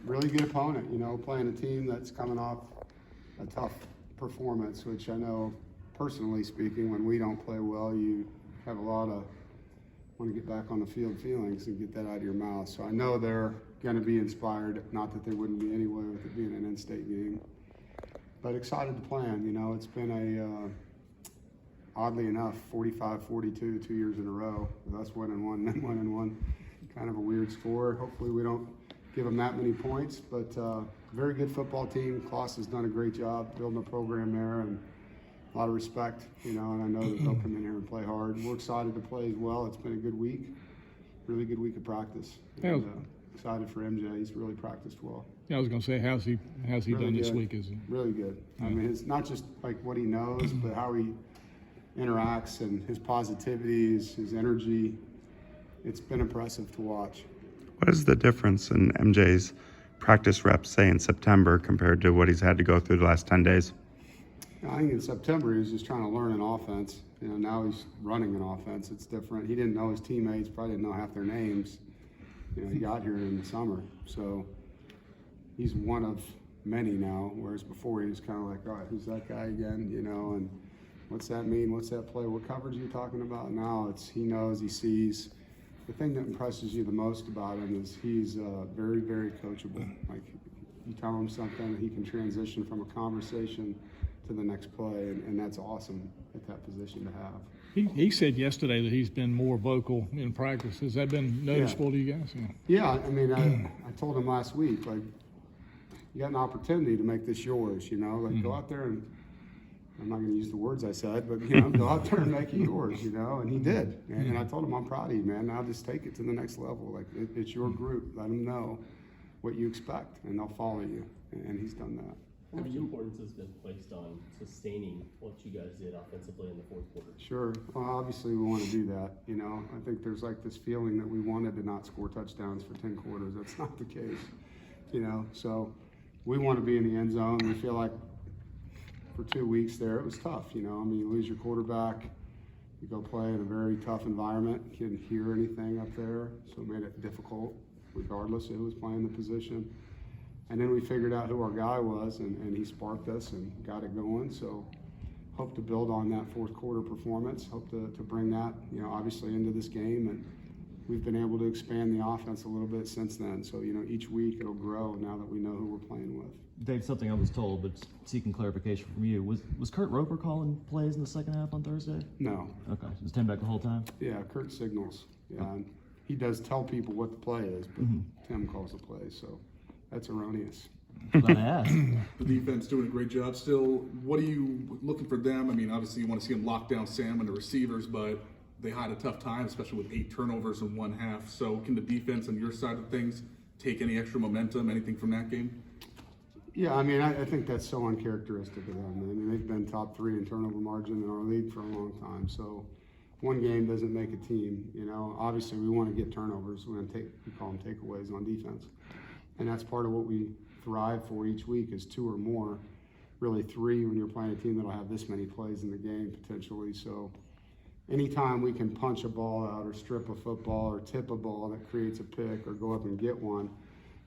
Really good opponent, playing a team that's coming off a tough performance, which I know, personally speaking, when we don't play well, you have a lot of want to get back on the field feelings and get that out of your mouth. So I know they're going to be inspired, not that they wouldn't be anyway with it being an in-state game. But excited to play them. It's been oddly enough, 45-42 2 years in a row, with us winning one, them winning one. Kind of a weird score. Hopefully we don't give them that many points, but very good football team. Klaus has done a great job building a program there, and a lot of respect, and I know that they'll come in here and play hard. We're excited to play as well. It's been a good week, really good week of practice. And, excited for MJ. He's really practiced well. Yeah, I was going to say, how's he really done this week? Really good. Yeah. I mean, it's not just like what he knows, but how he interacts and his positivity, his energy. It's been impressive to watch. What is the difference in MJ's practice reps, say, in September compared to what he's had to go through the last 10 days? I think in September he was just trying to learn an offense. Now he's running an offense. It's different. He didn't know his teammates, probably didn't know half their names. He got here in the summer. So he's one of many now, whereas before he was kind of like, all right, who's that guy again? And what's that mean? What's that play? What coverage are you talking about? Now he knows, he sees. The thing that impresses you the most about him is he's very, very coachable. Like, you tell him something, he can transition from a conversation to the next play, and that's awesome at that position to have. He said yesterday that he's been more vocal in practice. Has that been noticeable to you guys? Yeah, I mean, I told him last week, like, you got an opportunity to make this yours, go out there and, I'm not going to use the words I said, but, go out there and make it yours, and he did. And I told him, I'm proud of you, man. Now just take it to the next level. Like, it's your group. Let them know what you expect, and they'll follow you. And he's done that. How much importance has been placed on sustaining what you guys did offensively in the fourth quarter? Sure. Well, obviously we want to do that. I think there's like this feeling that we wanted to not score touchdowns for 10 quarters. That's not the case. So we want to be in the end zone. We feel like for 2 weeks there, it was tough. I mean, you lose your quarterback, you go play in a very tough environment. You couldn't hear anything up there, so it made it difficult, regardless of who was playing the position. And then we figured out who our guy was, and he sparked us and got it going. So hope to build on that fourth quarter performance. Hope to bring that, obviously into this game. And we've been able to expand the offense a little bit since then. So, each week it'll grow now that we know who we're playing with. Dave, something I was told, but seeking clarification from you. Was Kurt Roper calling plays in the second half on Thursday? No. Okay. Was Tim back the whole time? Yeah, Kurt signals. Yeah, and he does tell people what the play is, but Tim calls the play, so that's erroneous. Glad I asked. The defense doing a great job still. What are you looking for them? I mean, obviously you want to see them lock down Sam and the receivers, but they had a tough time, especially with 8 turnovers in one half. So can the defense on your side of things take any extra momentum, anything from that game? Yeah, I mean, I think that's so uncharacteristic of them. I mean, they've been top 3 in turnover margin in our league for a long time. So one game doesn't make a team. Obviously we want to get turnovers. We call them takeaways on defense. And that's part of what we thrive for each week is 2 or more, really 3 when you're playing a team that'll have this many plays in the game potentially. So anytime we can punch a ball out or strip a football or tip a ball that creates a pick or go up and get one,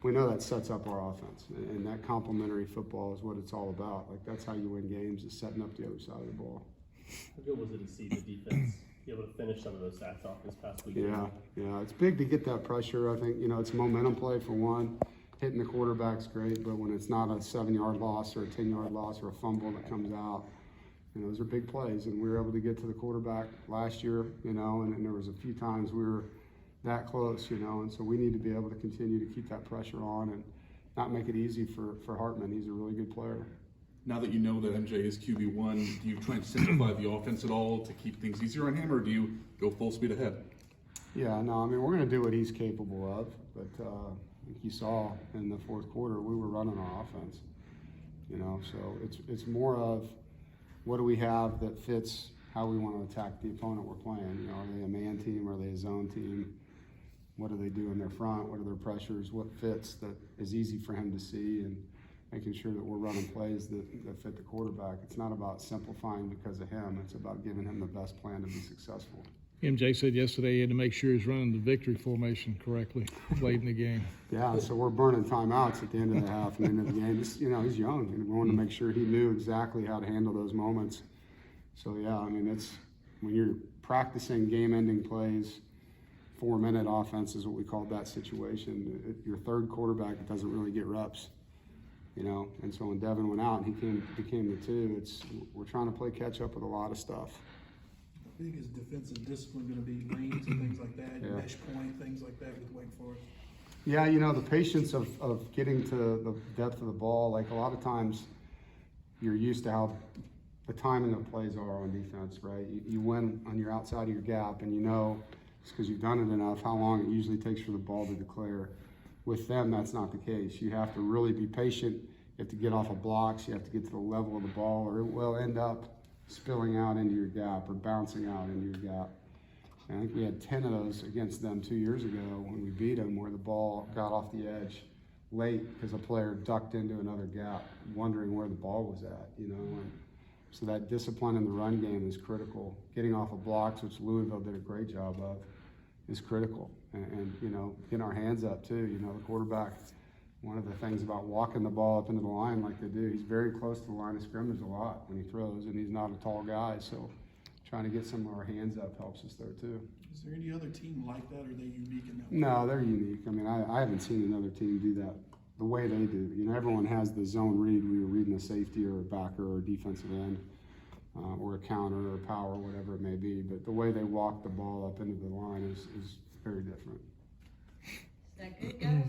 we know that sets up our offense. And that complementary football is what it's all about. Like, that's how you win games, is setting up the other side of the ball. How good was it to see the defense be able to finish some of those sacks off this past weekend? Yeah, it's big to get that pressure. I think, it's a momentum play for one. Hitting the quarterback's great, but when it's not a 7-yard loss or a 10-yard loss or a fumble that comes out, those are big plays. And we were able to get to the quarterback last year, and there was a few times we were that close, and so we need to be able to continue to keep that pressure on and not make it easy for Hartman. He's a really good player. Now that you know that MJ is QB1, do you try and simplify the offense at all to keep things easier on him, or do you go full speed ahead? Yeah, no, I mean, we're going to do what he's capable of, but you saw in the fourth quarter we were running our offense, so it's more of what do we have that fits how we want to attack the opponent we're playing. Are they a man team? Are they a zone team? What do they do in their front? What are their pressures? What fits that is easy for him to see, and making sure that we're running plays that fit the quarterback. It's not about simplifying because of him. It's about giving him the best plan to be successful. MJ said yesterday he had to make sure he's running the victory formation correctly late in the game. Yeah, so we're burning timeouts at the end of the half and the end of the game. Just, you know, he's young, and we wanted to make sure he knew exactly how to handle those moments. So yeah, I mean, it's when you're practicing game-ending plays, 4-minute offense is what we called that situation. Your third quarterback doesn't really get reps, you know. And so when Devin went out and he became the 2, we're trying to play catch up with a lot of stuff. How big is defensive discipline going to be, lanes and things like that, Yeah. mesh point, things like that with Wake Forest? Yeah, you know, the patience of getting to the depth of the ball, like a lot of times you're used to how the timing of plays are on defense, right? You win on your outside of your gap, and you know, just because you've done it enough, how long it usually takes for the ball to declare. With them, that's not the case. You have to really be patient. You have to get off of blocks. You have to get to the level of the ball, or it will end up spilling out into your gap or bouncing out into your gap. And I think we had 10 of those against them 2 years ago when we beat them, where the ball got off the edge late because a player ducked into another gap, wondering where the ball was at, you know. And so that discipline in the run game is critical. Getting off of blocks, which Louisville did a great job of, is critical. And you know, getting our hands up too. You know, the quarterback, one of the things about walking the ball up into the line like they do, he's very close to the line of scrimmage a lot when he throws, and he's not a tall guy, so trying to get some of our hands up helps us there too. Is there any other team like that, or are they unique in that? No, they're unique. I mean, I haven't seen another team do that the way they do. You know, everyone has the zone read where you're reading a safety or a backer or a defensive end, or a counter or power, whatever it may be. But the way they walk the ball up into the line is very different. Is that good, guys?